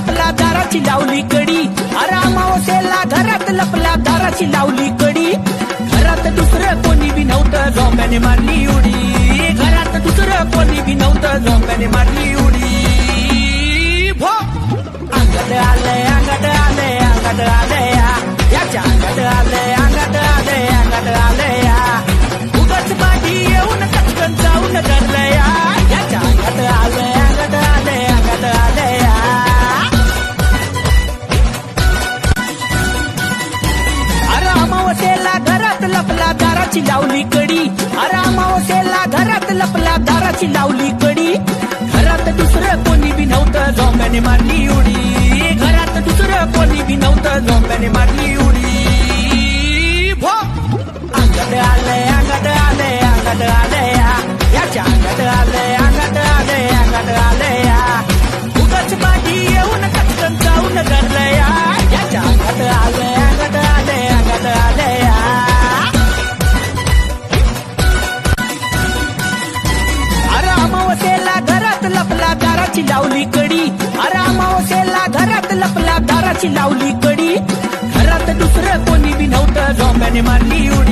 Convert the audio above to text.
लपला दाराची लावली कडी, अमावस्येला घरात लपला दाराची लावली कडी. घरात दुसरं कोणी बी नव्हतं, झोंब्याने मारली उडी. घरात दुसरं कोणी बी नव्हतं, झोंब्याने मारली उडी. भो अंगात आलंय, अंगात आलंय, अंगात आलंय, याच्या अंगात आलंय, अंगात आलंय, अंगात आलंय. उगाच पाठी येऊन कचकन जाऊन धरलंय, याच्या अंगात आलंय, अंगात आलंय, अंगात आलंय. अमावस्येला घरात लपला दाराची लावली कडी, अमावस्येला घरात लपला दाराची लावली कडी. घरात दुसरं कोणी बी नव्हतं, झोंब्याने मारली उडी. घरात दुसरं कोणी बी नव्हतं, झोंब्याने मारली उडी. भो अंगात आलंय, अंगात आलंय, अंगात आलंय, याच्या अंगात आलंय, अंगात आलंय, अंगात आलंय. उगाच पाठी येऊन कचकन जाऊन धरलंय, याच्या अंगात आलंय, अंगात आलंय, अंगात आलंय. अमावस्येला घरात लपला दाराची लावली कडी, अमावस्येला घरात लपला दाराची लावली कडी. घरात दुसरं कोणी बी नव्हतं, झोंब्याने मारली उडी.